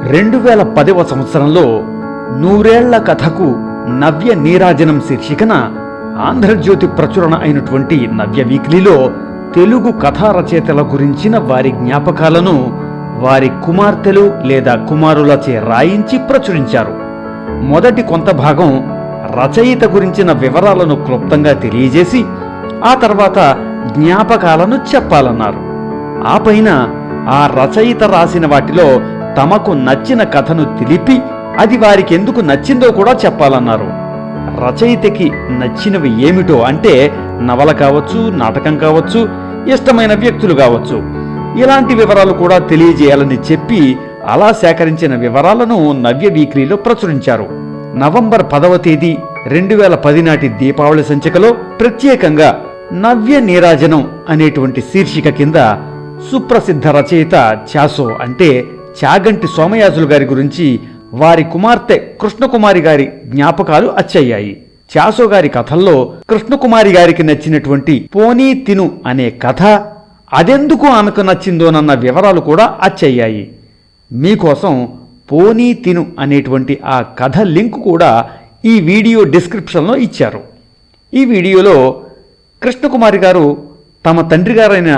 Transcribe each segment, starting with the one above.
2010వ సంవత్సరంలో నూరేళ్ల కథకు నవ్య నీరాజనం శీర్షికన ఆంధ్రజ్యోతి ప్రచురణ అయినటువంటి నవ్య వీక్లీలో తెలుగు కథా రచయితల గురించిన వారి జ్ఞాపకాలను వారి కుమార్తెలు లేదా కుమారులచే రాయించి ప్రచురించారు. మొదటి కొంత భాగం రచయిత గురించిన వివరాలను క్లుప్తంగా తెలియజేసి ఆ తర్వాత జ్ఞాపకాలను చెప్పాలన్నారు. ఆ పైన ఆ రచయిత రాసిన వాటిలో తమకు నచ్చిన కథను తెలిపి అది వారికి ఎందుకు నచ్చిందో కూడా చెప్పాలన్నారు. రచయితకి నచ్చినవి ఏమిటో అంటే నవల కావచ్చు, నాటకం కావచ్చు, ఇష్టమైన వ్యక్తులు కావచ్చు, ఇలాంటి వివరాలు కూడా తెలియజేయాలని చెప్పి అలా సేకరించిన వివరాలను నవ్య వీక్లీలో ప్రచురించారు. నవంబర్ 10వ తేదీ 2010 నాటి దీపావళి సంచికలో ప్రత్యేకంగా నవ్య నీరాజనం అనేటువంటి శీర్షిక కింద సుప్రసిద్ధ రచయిత చాసో అంటే చాగంటి సోమయాజులు గారి గురించి వారి కుమార్తె కృష్ణకుమారి గారి జ్ఞాపకాలు అచ్చయ్యాయి. చాసో గారి కథల్లో కృష్ణకుమారి గారికి నచ్చినటువంటి పోనీ తిను అనే కథ అదెందుకు ఆమెకు నచ్చిందోనన్న వివరాలు కూడా అచ్చయ్యాయి. మీకోసం పోనీ తిను అనేటువంటి ఆ కథ లింక్ కూడా ఈ వీడియో డిస్క్రిప్షన్లో ఇచ్చారు. ఈ వీడియోలో కృష్ణకుమారి గారు తమ తండ్రి గారైన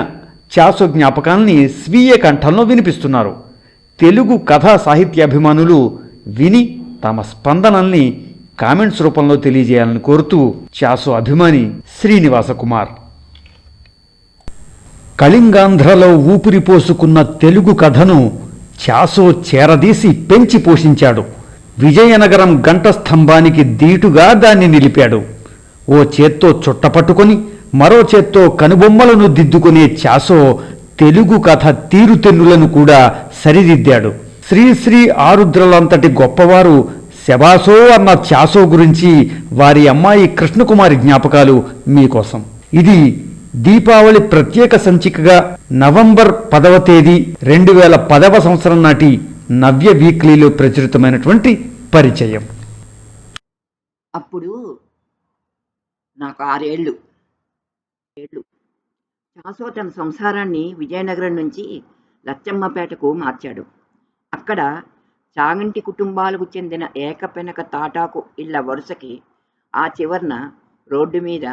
చాసో జ్ఞాపకాల్ని స్వీయ కంఠంలో వినిపిస్తున్నారు. తెలుగు కథా సాహిత్యాభిమానులు విని తమ స్పందనల్ని కామెంట్స్ రూపంలో తెలియజేయాలని కోరుతూ చాసో అభిమాని శ్రీనివాస కుమార్. కళింగాంధ్రలో ఊపిరి పోసుకున్న తెలుగు కథను చాసో చేరదీసి పెంచి పోషించాడు. విజయనగరం గంట స్తంభానికి దీటుగా దాన్ని నిలిపాడు. ఓ చేత్తో చుట్టపట్టుకొని మరో చేత్తో కనుబొమ్మలను దిద్దుకునే చాసో తెలుగు కథ తీరుతెన్నులను కూడా సరిదిద్దాడు. శ్రీశ్రీ ఆరుద్రలంతటి గొప్పవారు శబాసో అన్న చాసో గురించి వారి అమ్మాయి కృష్ణకుమారి జ్ఞాపకాలు మీకోసం. ఇది దీపావళి ప్రత్యేక సంచికగా నవంబర్ 10వ తేదీ 2010వ సంవత్సరం నాటి నవ్య వీక్లీలో ప్రచురితమైనటువంటి పరిచయం. అప్పుడు నాకు 6 ఏళ్ళు. చాసో తన సంసారాన్ని విజయనగరం నుంచి లచ్చమ్మపేటకు మార్చాడు. అక్కడ చాగంటి కుటుంబాలకు చెందిన ఏకపెనక తాటాకు ఇళ్ల వరుసకి ఆ చివర్న రోడ్డు మీద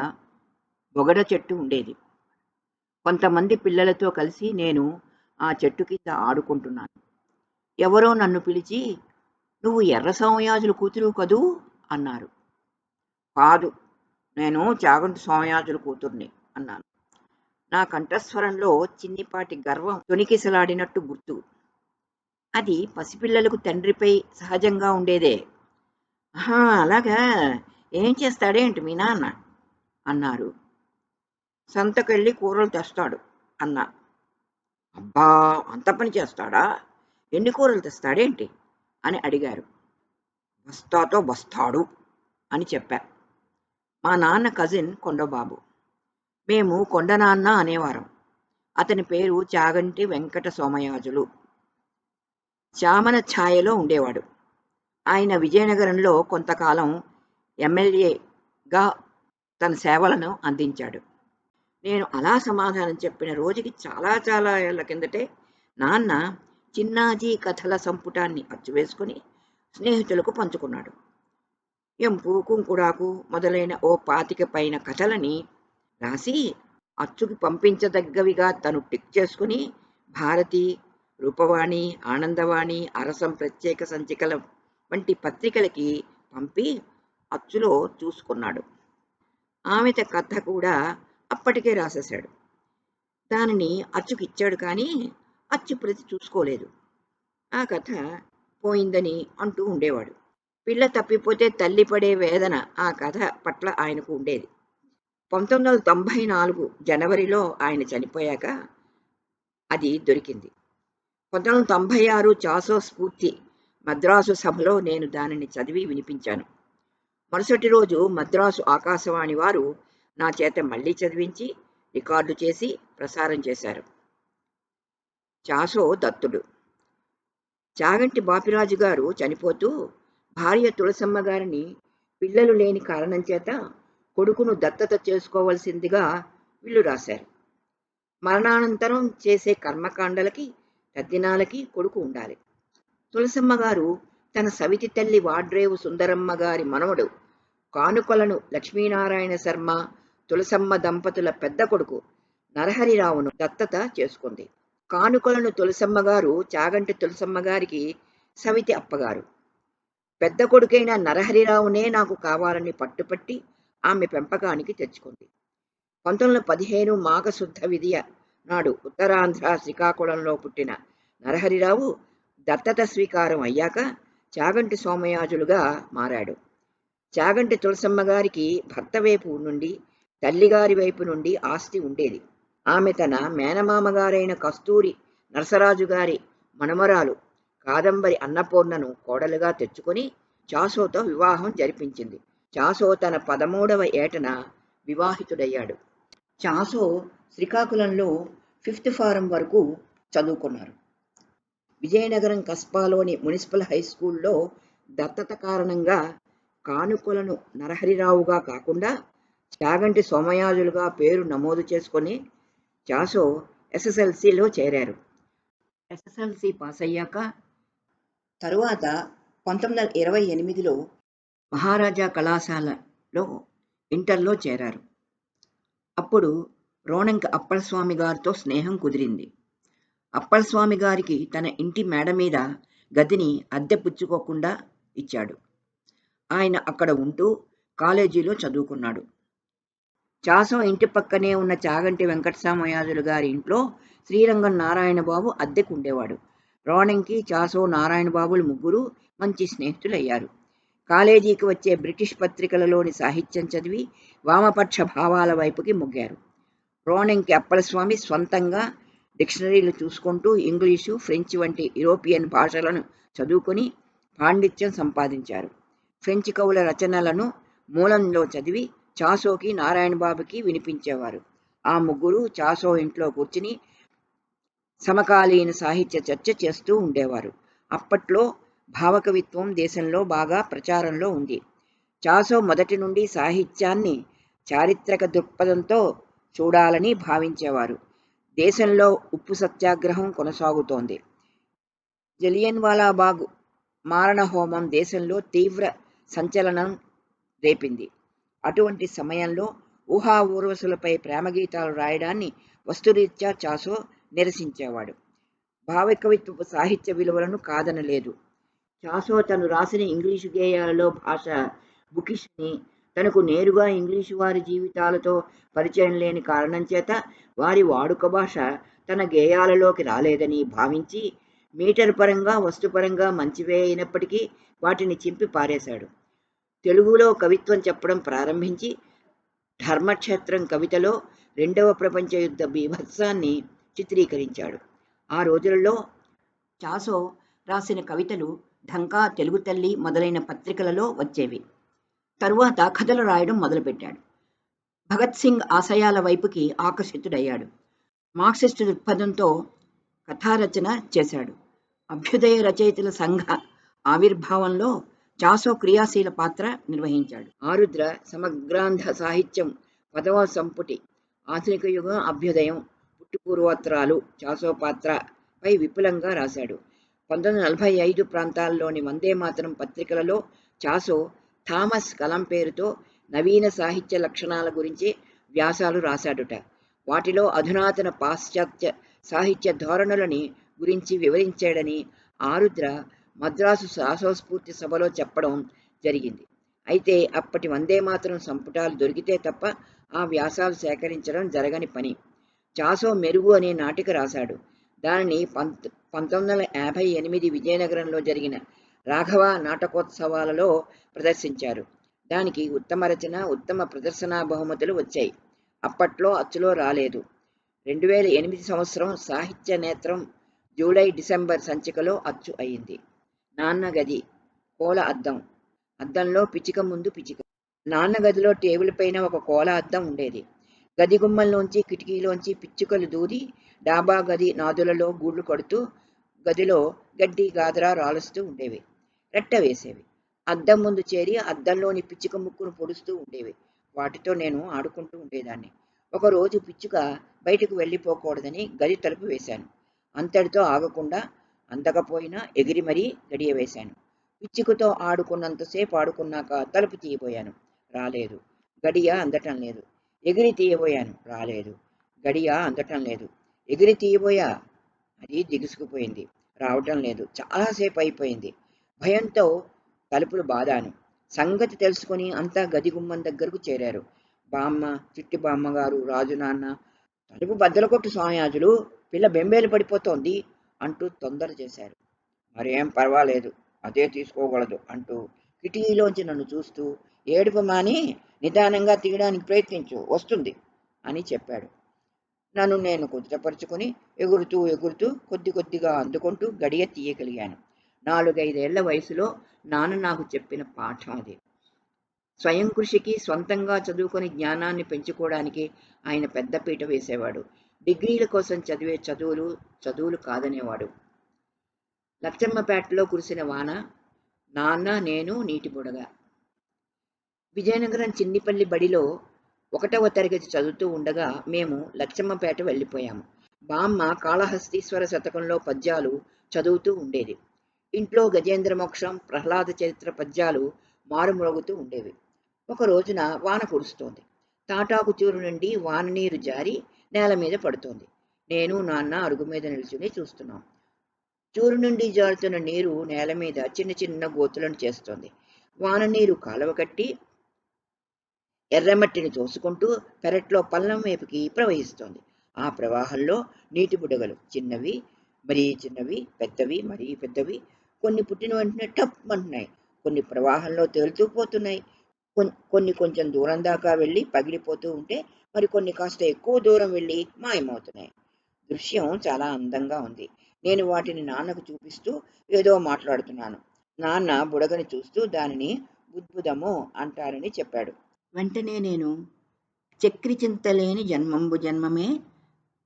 బొగడ చెట్టు ఉండేది. కొంతమంది పిల్లలతో కలిసి నేను ఆ చెట్టు కింద ఆడుకుంటున్నాను. ఎవరో నన్ను పిలిచి, "నువ్వు ఎర్ర సోమయాజులు కూతురు కదూ?" అన్నారు. "కాదు, నేను చాగంటి సోమయాజుల కూతుర్ని" అన్నాను. నా కంఠస్వరంలో చిన్నిపాటి గర్వం తొణికిసలాడినట్టు గుర్తు. అది పసిపిల్లలకు తండ్రిపై సహజంగా ఉండేదే. "ఆహా, అలాగా, ఏం చేస్తాడేంటి మీ నాన్న?" అన్నారు. "సంతకెళ్ళి కూరలు తెస్తాడు" అన్నా. "అబ్బా, అంత పని చేస్తాడా? ఎన్ని కూరలు తెస్తాడేంటి?" అని అడిగారు. "బస్తాతో బస్తాడు" అని చెప్పా. మా నాన్న కజిన్ కొండబాబు. మేము కొండనాన్న అనేవారం. అతని పేరు చాగంటి వెంకట సోమయాజులు. చామన ఛాయలో ఉండేవాడు. ఆయన విజయనగరంలో కొంతకాలం ఎమ్మెల్యేగా తన సేవలను అందించాడు. నేను అలా సమాధానం చెప్పిన రోజుకి చాలా చాలా ఏళ్ల కిందటే నాన్న చిన్నాజీ కథల సంపుటాన్ని అచ్చువేసుకుని స్నేహితులకు పంచుకున్నాడు. ఎంపు, కుంకుడాకు మొదలైన ఓ 25 పైన కథలని రాసి అచ్చుకి పంపించదగ్గవిగా తను టిక్ చేసుకుని భారతి, రూపవాణి, ఆనందవాణి, అరసం ప్రత్యేక సంచికల వంటి పత్రికలకి పంపి అచ్చులో చూసుకున్నాడు. ఆమెత కథ కూడా అప్పటికే రాసేశాడు. దానిని అచ్చుకిచ్చాడు, కానీ అచ్చు ప్రతి చూసుకోలేదు. ఆ కథ పోయిందని అంటూ ఉండేవాడు. పిల్ల తప్పిపోతే తల్లి పడే వేదన ఆ కథ పట్ల ఆయనకు ఉండేది. 1994 జనవరిలో ఆయన చనిపోయాక అది దొరికింది. 1996 చాసో స్ఫూర్తి మద్రాసు సభలో నేను దానిని చదివి వినిపించాను. మరుసటి రోజు మద్రాసు ఆకాశవాణి వారు నా చేత మళ్ళీ చదివించి రికార్డు చేసి ప్రసారం చేశారు. చాసో దత్తుడు. చాగంటి బాపిరాజు గారు చనిపోతూ భార్య తులసమ్మ గారిని పిల్లలు లేని కారణం చేత కొడుకును దత్తత చేసుకోవలసిందిగా విల్లు రాశారు. మరణానంతరం చేసే కర్మకాండలకి తద్దినాలకి కొడుకు ఉండాలి. తులసమ్మ గారు తన సవితి తల్లి వాడ్రేవు సుందరమ్మ గారి మనవడు కానుకలను లక్ష్మీనారాయణ శర్మ తులసమ్మ దంపతుల పెద్ద కొడుకు నరహరిరావును దత్తత చేసుకుంది. కానుకలను తులసమ్మ గారు చాగంటి తులసమ్మ గారికి సవితి అప్పగారు. పెద్ద కొడుకైన నరహరిరావునే నాకు కావాలని పట్టుపట్టి ఆమె పెంపకానికి తెచ్చుకుంది. 1915 మాఘశుద్ధ విదియ నాడు ఉత్తరాంధ్ర శ్రీకాకుళంలో పుట్టిన నరహరిరావు దత్తత స్వీకారం అయ్యాక చాగంటి సోమయాజులుగా మారాడు. చాగంటి తులసమ్మ గారికి భర్త వైపు నుండి తల్లిగారి వైపు నుండి ఆస్తి ఉండేది. ఆమె తన మేనమామగారైన కస్తూరి నరసరాజు గారి మనమరాలు కాదంబరి అన్నపూర్ణను కోడలుగా తెచ్చుకొని చాసోతో వివాహం జరిపించింది. చాసో తన 13వ ఏటన వివాహితుడయ్యాడు. చాసో శ్రీకాకుళంలో 5th ఫారం వరకు చదువుకున్నారు. విజయనగరం కస్బాలోని మున్సిపల్ హై స్కూల్లో దత్తత కారణంగా కానుకలను నరహరిరావుగా కాకుండా చాగంటి సోమయాజులుగా పేరు నమోదు చేసుకొని చాసో ఎస్ఎస్ఎల్సిలో చేరారు. ఎస్ఎస్ఎల్సి పాస్ అయ్యాక తరువాత 1928లో మహారాజా కళాశాలలో ఇంటర్లో చేరారు. అప్పుడు రోణంకి అప్పలస్వామి గారితో స్నేహం కుదిరింది. అప్పలస్వామి గారికి తన ఇంటి మేడ మీద గదిని అద్దె పుచ్చుకోకుండా ఇచ్చాడు. ఆయన అక్కడ ఉంటూ కాలేజీలో చదువుకున్నాడు. చాసో ఇంటి పక్కనే ఉన్న చాగంటి వెంకటసామయాజులు గారి ఇంట్లో శ్రీరంగం నారాయణబాబు అద్దెకు ఉండేవాడు. రోణంకి చాసో నారాయణబాబులు ముగ్గురు మంచి స్నేహితులయ్యారు. కాలేజీకి వచ్చే బ్రిటిష్ పత్రికలలోని సాహిత్యం చదివి వామపక్ష భావాల వైపుకి మొగ్గారు. రోణంకి అప్పలస్వామి స్వంతంగా డిక్షనరీలు చూసుకుంటూ ఇంగ్లీషు, ఫ్రెంచ్ వంటి యూరోపియన్ భాషలను చదువుకొని పాండిత్యం సంపాదించారు. ఫ్రెంచ్ కవుల రచనలను మూలంలో చదివి చాసోకి నారాయణబాబుకి వినిపించేవారు. ఆ ముగ్గురు చాసో ఇంట్లో కూర్చుని సమకాలీన సాహిత్య చర్చ చేస్తూ ఉండేవారు. అప్పట్లో భావకవిత్వం దేశంలో బాగా ప్రచారంలో ఉంది. చాసో మొదటి నుండి సాహిత్యాన్ని చారిత్రక దృక్పథంతో చూడాలని భావించేవారు. దేశంలో ఉప్పు సత్యాగ్రహం కొనసాగుతోంది. జలియన్వాలాబాగ్ మారణ హోమం దేశంలో తీవ్ర సంచలనం రేపింది. అటువంటి సమయంలో ఊహా ఊర్వశులపై ప్రేమగీతాలు రాయడాన్ని వస్తురీత్యా చాసో నిరసించేవాడు. భావకవిత్వపు సాహిత్య విలువలను కాదనలేదు. చాసో తను రాసిన ఇంగ్లీషు గేయాలలో భాష బుకిష్ అని, తనకు నేరుగా ఇంగ్లీషు వారి జీవితాలతో పరిచయం లేని కారణం చేత వారి వాడుక భాష తన గేయాలలోకి రాలేదని భావించి మీటర్ పరంగా వస్తుపరంగా మంచివే అయినప్పటికీ వాటిని చింపి పారేశాడు. తెలుగులో కవిత్వం చెప్పడం ప్రారంభించి ధర్మక్షేత్రం కవితలో 2వ ప్రపంచ యుద్ధ బీభత్సాన్ని చిత్రీకరించాడు. ఆ రోజులలో చాసో రాసిన కవితలు ఢంకా, తెలుగు తల్లి మొదలైన పత్రికలలో వచ్చేవి. తరువాత కథలు రాయడం మొదలుపెట్టాడు. భగత్ సింగ్ ఆశయాల వైపుకి ఆకర్షితుడయ్యాడు. మార్క్సిస్టు దృక్పథంతో కథారచన చేశాడు. అభ్యుదయ రచయితల సంఘ ఆవిర్భావంలో చాసో క్రియాశీల పాత్ర నిర్వహించాడు. ఆరుద్ర సమగ్రాంధ సాహిత్యం 10వ సంపుటి ఆధునిక యుగం అభ్యుదయం పుట్టుపూర్వోత్తరాలు చాసో పాత్రపై విపులంగా రాశాడు. 1945 ప్రాంతాల్లోని వందే మాతరం పత్రికలలో చాసో థామస్ కలం పేరుతో నవీన సాహిత్య లక్షణాల గురించి వ్యాసాలు రాశాడుట. వాటిలో అధునాతన పాశ్చాత్య సాహిత్య ధోరణులని గురించి వివరించాడని ఆరుద్ర మద్రాసు సాహసోస్ఫూర్తి సభలో చెప్పడం జరిగింది. అయితే అప్పటి వందే మాతరం సంపుటాలు దొరికితే తప్ప ఆ వ్యాసాలు సేకరించడం జరగని పని. చాసో మెరుగు అనే నాటిక రాశాడు. దానిని 1958 విజయనగరంలో జరిగిన రాఘవ నాటకోత్సవాలలో ప్రదర్శించారు. దానికి ఉత్తమ రచన, ఉత్తమ ప్రదర్శనా బహుమతులు వచ్చాయి. అప్పట్లో అచ్చులో రాలేదు. 2008 సంవత్సరం సాహిత్య నేత్రం జూలై డిసెంబర్ సంచికలో అచ్చు అయింది. నాన్న గది కోల అద్దం, అద్దంలో పిచ్చిక ముందు పిచ్చిక. నాన్న గదిలో టేబుల్ పైన ఒక కోల అద్దం ఉండేది. గది గుమ్మంలోంచి కిటికీలోంచి పిచ్చుకలు దూరి డాబా గది నాదులలో గూళ్ళు కొడుతూ గదిలో గడ్డి గాదరా రాలుస్తూ ఉండేవి. రెట్ట వేసేవి. అద్దం ముందు చేరి అద్దంలోని పిచ్చుక ముక్కును పొడుస్తూ ఉండేవి. వాటితో నేను ఆడుకుంటూ ఉండేదాన్ని. ఒకరోజు పిచ్చుక బయటకు వెళ్ళిపోకూడదని గది తలుపు వేశాను. అంతటితో ఆగకుండా అందకపోయినా ఎగిరి మరీ గడియ వేశాను. పిచ్చుకతో ఆడుకున్నంతసేపు ఆడుకున్నాక తలుపు తీయబోయాను. రాలేదు. గడియ అందటం లేదు. ఎగిరి తీయబోయాను. రాలేదు. గడియ అందటం లేదు. ఎగిరి తీయబోయా. అది దిగుసుకుపోయింది. రావటం లేదు. చాలాసేపు అయిపోయింది. భయంతో తలుపులు బాదాను. సంగతి తెలుసుకుని అంతా గది గుమ్మం దగ్గరకు చేరారు. బామ్మ, చిట్టి బామ్మగారు, రాజు నాన్న. తలుపు బద్దలు కొట్టు స్వామియాజులు, పిల్ల బెంబేలు పడిపోతోంది అంటూ తొందర చేశారు. మరేం పర్వాలేదు, అదే తీసుకోగలదు అంటూ కిటికీలోంచి నన్ను చూస్తూ ఏడుపు మాని నిదానంగా తీయడానికి ప్రయత్నించు, వస్తుంది అని చెప్పాడు. నన్ను నేను కుదుటపరుచుకుని ఎగురుతూ ఎగురుతూ కొద్ది కొద్దిగా అందుకుంటూ గడియ తీయగలిగాను. 4-5 ఏళ్ల వయసులో నాన్న నాకు చెప్పిన పాఠం అది. స్వయం కృషికి, స్వంతంగా చదువుకొని జ్ఞానాన్ని పెంచుకోవడానికి ఆయన పెద్దపీట వేసేవాడు. డిగ్రీల కోసం చదివే చదువులు కాదనేవాడు. లచ్చమ్మపేటలో కురిసిన వాన, నాన్న, నేను, నీటి బుడగ. విజయనగరం చిన్నిపల్లి బడిలో 1వ తరగతి చదువుతూ ఉండగా మేము లచ్చమ్మపేట వెళ్ళిపోయాము. బామ్మ కాళహస్తీశ్వర శతకంలో పద్యాలు చదువుతూ ఉండేది. ఇంట్లో గజేంద్ర మోక్షం, ప్రహ్లాద చరిత్ర పద్యాలు మారుమ్రోగుతూ ఉండేవి. ఒక రోజున వాన కురుస్తోంది. తాటాకు చూరు నుండి వాన నీరు జారి నేల మీద పడుతోంది. నేను, నాన్న అరుగు మీద నిల్చుని చూస్తున్నాం. చూరు నుండి జారుతున్న నీరు నేల మీద చిన్న చిన్న గోతులను చేస్తోంది. వాన నీరు కాలువ కట్టి ఎర్రమట్టిని తోసుకుంటూ పెరట్లో పల్లం వైపుకి ప్రవహిస్తోంది. ఆ ప్రవాహంలో నీటి బుడగలు, చిన్నవి, మరీ చిన్నవి, పెద్దవి, మరీ పెద్దవి. కొన్ని పుట్టిన వెంటనే టప్ అంటున్నాయి. కొన్ని ప్రవాహంలో తేలుతూ పోతున్నాయి. కొన్ని కొంచెం దూరం దాకా వెళ్ళి పగిలిపోతూ ఉంటే మరికొన్ని కాస్త ఎక్కువ దూరం వెళ్ళి మాయమవుతున్నాయి. దృశ్యం చాలా అందంగా ఉంది. నేను వాటిని నాన్నకు చూపిస్తూ ఏదో మాట్లాడుతున్నాను. నాన్న బుడగని చూస్తూ దానిని బుద్బుదము అంటారని చెప్పాడు. వెంటనే నేను చక్రి చింతలేని జన్మంబు జన్మమే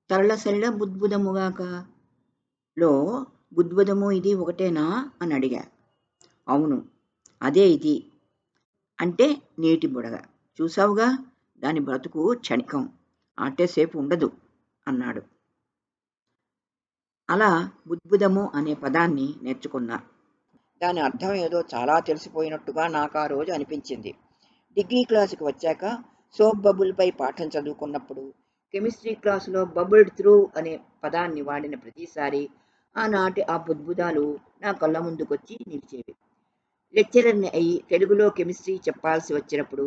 తరళసలిల బుద్బుదముగాక లో బుద్బుదము ఇది ఒకటేనా అని అడిగా. అవును, అదే ఇది అంటే నీటి బుడగ. చూసావుగా, దాని బ్రతుకు క్షణికం, ఆటేసేపు ఉండదు అన్నాడు. అలా బుద్బుదము అనే పదాన్ని నేర్చుకున్నా. దాని అర్థం ఏదో చాలా తెలిసిపోయినట్టుగా నాకు ఆ రోజు అనిపించింది. డిగ్రీ క్లాసుకి వచ్చాక సోప్ బబుల్పై పాఠం చదువుకున్నప్పుడు కెమిస్ట్రీ క్లాసులో బబుల్డ్ త్రూ అనే పదాన్ని వాడిన ప్రతిసారి ఆనాటి ఆ బుద్బుదాలు నా కళ్ళ ముందుకొచ్చి నిలిచేవి. లెక్చరర్ని అయి తెలుగులో కెమిస్ట్రీ చెప్పాల్సి వచ్చినప్పుడు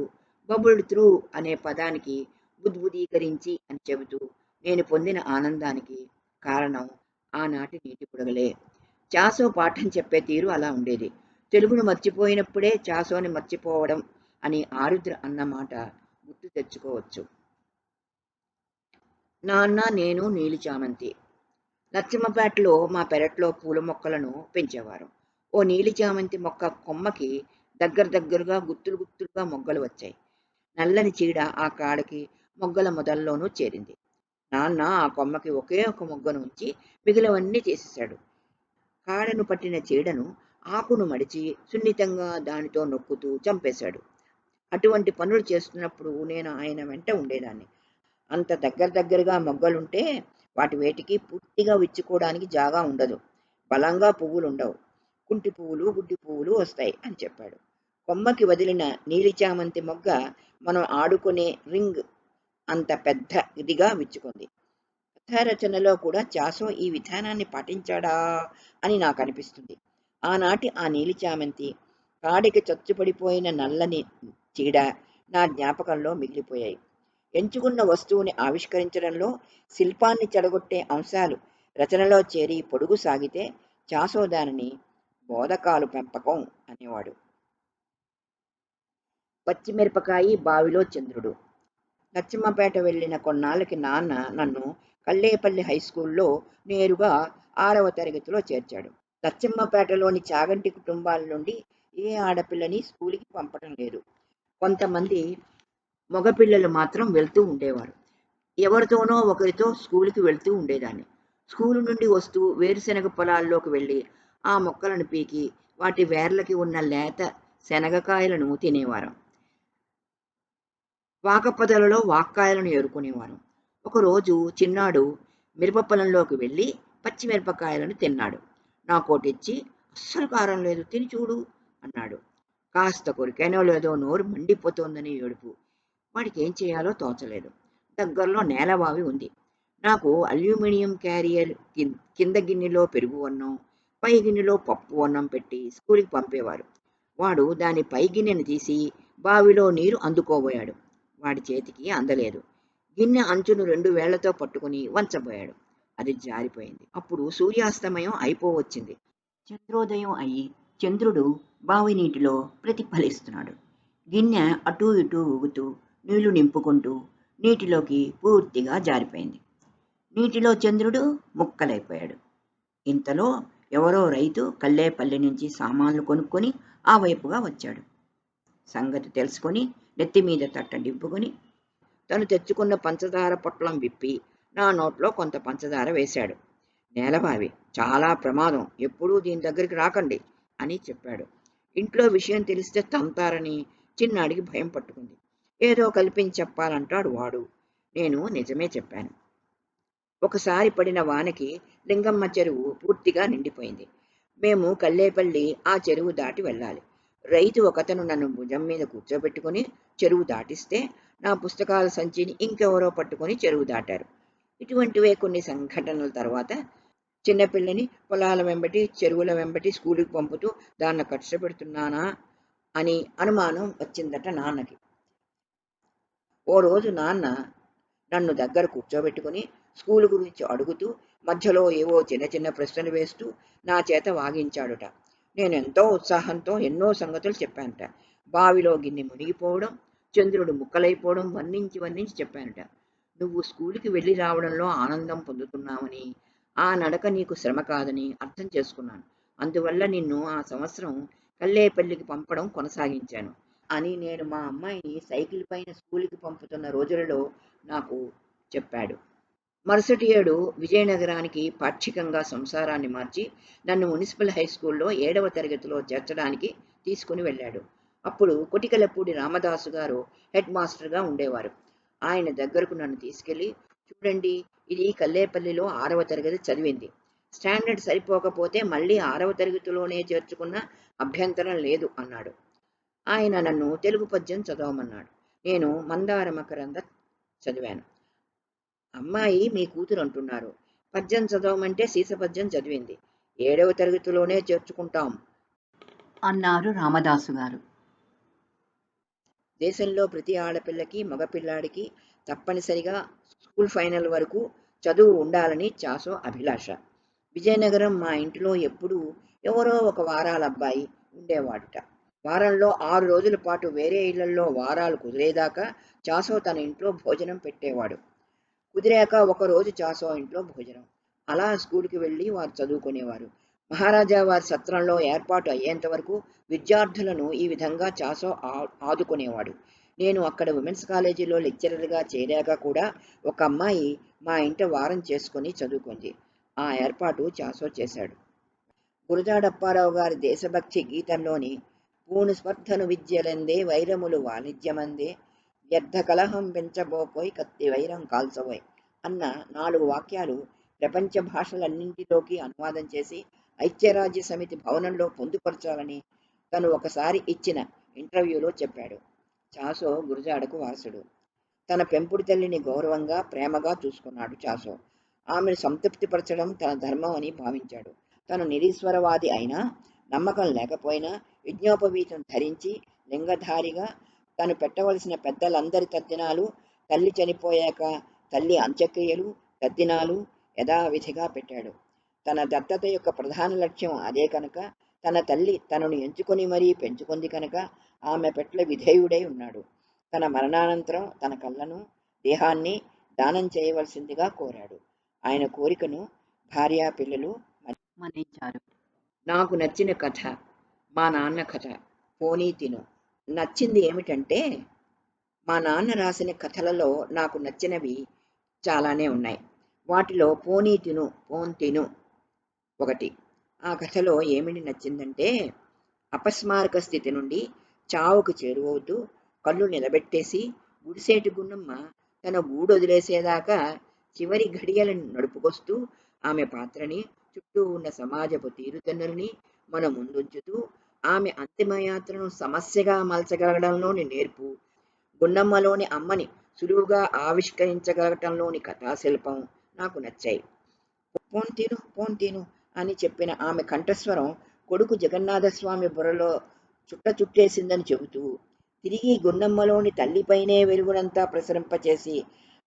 బబుల్డ్ త్రూ అనే పదానికి బుద్బుదీకరించి అని చెబుతూ నేను పొందిన ఆనందానికి కారణం ఆనాటి నీటి బుడగలే. చాసో పాఠం చెప్పే తీరు అలా ఉండేది. తెలుగును మర్చిపోయినప్పుడే చాసోని మర్చిపోవడం అని ఆరుద్ర అన్నమాట గుర్తు తెచ్చుకోవచ్చు. నాన్న, నేను, నీలి చామంతి. లచ్చమ్మపేటలో మా పెరట్లో పూల మొక్కలను పెంచేవారు. ఓ నీలి చామంతి మొక్క కొమ్మకి దగ్గరగా గుత్తులుగా మొగ్గలు వచ్చాయి. నల్లని చీడ ఆ కాడకి మొగ్గల మొదల్లోనూ చేరింది. నాన్న ఆ కొమ్మకి ఒకే ఒక మొగ్గను ఉంచి మిగిలినవన్నీ తీసేశాడు. కాడను పట్టిన చీడను ఆకును మడిచి సున్నితంగా దానితో నొక్కుతూ చంపేశాడు. అటువంటి పనులు చేస్తున్నప్పుడు నేను ఆయన వెంట ఉండేదాన్ని. అంత దగ్గరగా మొగ్గలుంటే వాటి వేటికి పూర్తిగా విచ్చుకోవడానికి జాగా ఉండదు. బలంగా పువ్వులుండవు. కుంటి పువ్వులు, గుడ్డి పువ్వులు వస్తాయి అని చెప్పాడు. కొమ్మకి వదిలిన నీలి చామంతి మొగ్గ మనం ఆడుకునే రింగ్ అంత పెద్ద ఇదిగా విచ్చుకుంది. కథారచనలో కూడా చాసో ఈ విధానాన్ని పాటించాడా అని నాకు అనిపిస్తుంది. ఆనాటి ఆ నీలి చామంతి, కాడికి చచ్చుపడిపోయిన నల్లని చీడ నా జ్ఞాపకంలో మిగిలిపోయాయి. ఎంచుకున్న వస్తువుని ఆవిష్కరించడంలో శిల్పాన్ని చెడగొట్టే అంశాలు రచనలో చేరి పొడుగు సాగితే చాసో దానిని బోధకాలు పెంపకం అనేవాడు. పచ్చిమిరపకాయి బావిలో చంద్రుడు. లచ్చమ్మపేట వెళ్ళిన కొన్నాళ్ళకి నాన్న నన్ను కల్లేపల్లి హైస్కూల్లో నేరుగా 6వ తరగతిలో చేర్చాడు. లచ్చమ్మపేటలోని చాగంటి కుటుంబాల నుండి ఏ ఆడపిల్లని స్కూలుకి పంపటం లేదు. కొంతమంది మగపిల్లలు మాత్రం వెళ్తూ ఉండేవారు. ఎవరితోనో ఒకరితో స్కూలుకి వెళ్తూ ఉండేదాన్ని. స్కూలు నుండి వస్తూ వేరుశెనగ పొలాల్లోకి వెళ్ళి ఆ మొక్కలను పీకి వాటి వేర్లకి ఉన్న లేత శనగకాయలను తినేవారం. వాకపొదలలో వాక్కాయలను ఏరుకునేవారు. ఒకరోజు చిన్నాడు మిరప పొలంలోకి వెళ్ళి పచ్చిమిరపకాయలను తిన్నాడు. నాకోటిచ్చి, అస్సలు కారం లేదు, తిని చూడు అన్నాడు. కాస్త కొరికానో లేదో నోరు మండిపోతోందని ఏడుపు. వాడికి ఏం చేయాలో తోచలేదు. దగ్గరలో నేలబావి ఉంది. నాకు అల్యూమినియం క్యారియర్ కింద గిన్నెలో పెరుగు అన్నం, పై గిన్నెలో పప్పు అన్నం పెట్టి స్కూల్కి పంపేవారు. వాడు దాని పై గిన్నెను తీసి బావిలో నీరు అందుకోబోయాడు. వాడి చేతికి అందలేదు. గిన్నె అంచును 2 వేళ్లతో పట్టుకుని వంచబోయాడు. అది జారిపోయింది. అప్పుడు సూర్యాస్తమయం అయిపోవచ్చింది. చంద్రోదయం అయి చంద్రుడు బావి నీటిలో ప్రతిఫలిస్తున్నాడు. గిన్నె అటూ ఇటూ ఊగుతూ నీళ్లు నింపుకుంటూ నీటిలోకి పూర్తిగా జారిపోయింది. నీటిలో చంద్రుడు ముక్కలైపోయాడు. ఇంతలో ఎవరో రైతు కల్లేపల్లి నుంచి సామాన్లు కొనుక్కొని ఆ వైపుగా వచ్చాడు. సంగతి తెలుసుకొని నెత్తిమీద తట్ట దింపుకొని తను తెచ్చుకున్న పంచదార పొట్లం విప్పి నా నోట్లో కొంత పంచదార వేశాడు. నేలబావి చాలా ప్రమాదం, ఎప్పుడూ దీని దగ్గరికి రాకండి అని చెప్పాడు. ఇంట్లో విషయం తెలిస్తే తంతారని చిన్నాడికి భయం పట్టుకుంది. ఏదో కల్పించి చెప్పాలంటాడు వాడు. నేను నిజమే చెప్పాను. ఒకసారి పడిన వానకి లింగమ్మ చెరువు పూర్తిగా నిండిపోయింది. మేము కల్లేపల్లి ఆ చెరువు దాటి వెళ్ళాలి. రైతు ఒకతను నన్ను భుజం మీద కూర్చోబెట్టుకుని చెరువు దాటిస్తే నా పుస్తకాల సంచిని ఇంకెవరో పట్టుకొని చెరువు దాటారు. ఇటువంటివే కొన్ని సంఘటనల తర్వాత చిన్నపిల్లని పొలాల వెంబటి చెరువుల వెంబటి స్కూలుకి పంపుతూ దాన్ని కష్టపెడుతున్నానా అని అనుమానం వచ్చిందట నాన్నకి. ఓ రోజు నాన్న నన్ను దగ్గర కూర్చోబెట్టుకుని స్కూలు గురించి అడుగుతూ మధ్యలో ఏవో చిన్న చిన్న ప్రశ్నలు వేస్తూ నా చేత వాగించాడుట. నేను ఎంతో ఉత్సాహంతో ఎన్నో సంగతులు చెప్పానుట. బావిలో గిన్నె మునిగిపోవడం, చంద్రుడు ముక్కలైపోవడం వర్ణించి చెప్పానుట. నువ్వు స్కూలుకి వెళ్ళి రావడంలో ఆనందం పొందుతున్నావని, ఆ నడక నీకు శ్రమ కాదని అర్థం చేసుకున్నాను. అందువల్ల నిన్ను ఆ సంవత్సరం కల్లేపల్లికి పంపడం కొనసాగించాను అని నేను మా అమ్మాయిని సైకిల్ పైన స్కూలుకి పంపుతున్న రోజులలో నాకు చెప్పాడు. మరుసటి ఏడు విజయనగరానికి పాక్షికంగా సంసారాన్ని మార్చి నన్ను మున్సిపల్ హై స్కూల్లో 7వ తరగతిలో చేర్చడానికి తీసుకుని వెళ్ళాడు. అప్పుడు కొటికలపూడి రామదాసు గారు హెడ్ మాస్టర్గా ఉండేవారు. ఆయన దగ్గరకు నన్ను తీసుకెళ్ళి, చూడండి, ఇది కల్లేపల్లిలో 6వ తరగతి చదివింది. స్టాండర్డ్ సరిపోకపోతే మళ్ళీ 6వ తరగతిలోనే చేర్చుకున్న అభ్యంతరం లేదు అన్నాడు. ఆయన నన్ను తెలుగు పద్యం చదవమన్నాడు. నేను మందార మకరంద చదివాను. అమ్మాయి మీ కూతురు అంటున్నారు, పద్యం చదవమంటే సీసపద్యం చదివింది. 7వ తరగతిలోనే చేర్చుకుంటాం అన్నారు రామదాసు గారు. దేశంలో ప్రతి ఆడపిల్లకి మగపిల్లాడికి తప్పనిసరిగా స్కూల్ ఫైనల్ వరకు చదువు ఉండాలని చాసో అభిలాష. విజయనగరం మా ఇంటిలో ఎప్పుడూ ఎవరో ఒక వారాల అబ్బాయి ఉండేవాడుట. వారంలో 6 రోజుల పాటు వేరే ఇళ్లల్లో వారాలు కుదిరేదాకా చాసో తన ఇంట్లో భోజనం పెట్టేవాడు. కుదిరాక ఒకరోజు చాసో ఇంట్లో భోజనం. అలా స్కూల్కి వెళ్ళి వారు చదువుకునేవారు. మహారాజా వారి సత్రంలో ఏర్పాటు అయ్యేంత వరకు విద్యార్థులను ఈ విధంగా చాసో ఆదుకునేవాడు. నేను అక్కడ ఉమెన్స్ కాలేజీలో లెక్చరర్గా చేరాక కూడా ఒక అమ్మాయి మా ఇంట వారం చేసుకుని చదువుకుంది. ఆ ఏర్పాటు చాసో చేశాడు. గురజాడ అప్పారావు గారి దేశభక్తి గీతంలోని పూను స్పర్ధను విద్యలందే వైరములు వాణిజ్యమందే వ్యర్థ కలహం పెంచబోకోయ్ కత్తి వైరం కాల్చబోయ్ అన్న 4 వాక్యాలు ప్రపంచ భాషలన్నింటిలోకి అనువాదం చేసి ఐక్యరాజ్య సమితి భవనంలో పొందుపరచాలని తను ఒకసారి ఇచ్చిన ఇంటర్వ్యూలో చెప్పాడు. చాసో గురజాడకు వారసుడు. తన పెంపుడు తల్లిని గౌరవంగా ప్రేమగా చూసుకున్నాడు చాసో. ఆమెను సంతృప్తిపరచడం తన ధర్మం అని భావించాడు. తను నిరీశ్వరవాది అయినా, నమ్మకం లేకపోయినా యజ్ఞోపవీతం ధరించి లింగధారిగా తను పెట్టవలసిన పెద్దలందరి తద్దినాలు, తల్లి చనిపోయాక తల్లి అంత్యక్రియలు, తద్దినాలు యథావిధిగా పెట్టాడు. తన దత్తత యొక్క ప్రధాన లక్ష్యం అదే కనుక, తన తల్లి తనను ఎంచుకొని మరీ పెంచుకుంది కనుక ఆమె పట్ల విధేయుడై ఉన్నాడు. తన మరణానంతరం తన కళ్ళను, దేహాన్ని దానం చేయవలసిందిగా కోరాడు. ఆయన కోరికను భార్య, పిల్లలు మన్నించారు. నాకు నచ్చిన కథ మా నాన్న కథ పోనీ తిను. నచ్చింది ఏమిటంటే, మా నాన్న రాసిన కథలలో నాకు నచ్చినవి చాలానే ఉన్నాయి. వాటిలో పోనీ తిను, పోన్ తిను ఒకటి. ఆ కథలో ఏమిటి నచ్చిందంటే, అపస్మారక స్థితి నుండి చావుకు చేరువవుతూ కళ్ళు నిలబెట్టేసి గుడిసేటి గున్నమ్మ తన గూడు వదిలేసేదాకా చివరి ఘడియలను నడుపుకొస్తూ ఆమె పాత్రని చుట్టూ ఉన్న సమాజపు తీరుతెన్నుల్ని మన ముందుంచుతూ ఆమె అంతిమయాత్రను సమస్యగా మలచగలగడంలోని నేర్పు, గుండమ్మలోని అమ్మని సులువుగా ఆవిష్కరించగలగటంలోని కథాశిల్పం నాకు నచ్చాయి. పోన్తీను పోన్తీను అని చెప్పిన ఆమె కంఠస్వరం కొడుకు జగన్నాథస్వామి బుర్రలో చుట్టేసిందని చెబుతూ, తిరిగి గుండమ్మలోని తల్లిపైనే వెలుగునంతా ప్రసరింపచేసి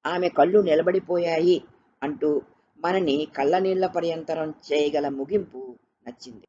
ఆమె కళ్ళు నిలబడిపోయాయి అంటూ మనని కళ్ళనీళ్ల పర్యంతరం చేయగల ముగింపు నచ్చింది.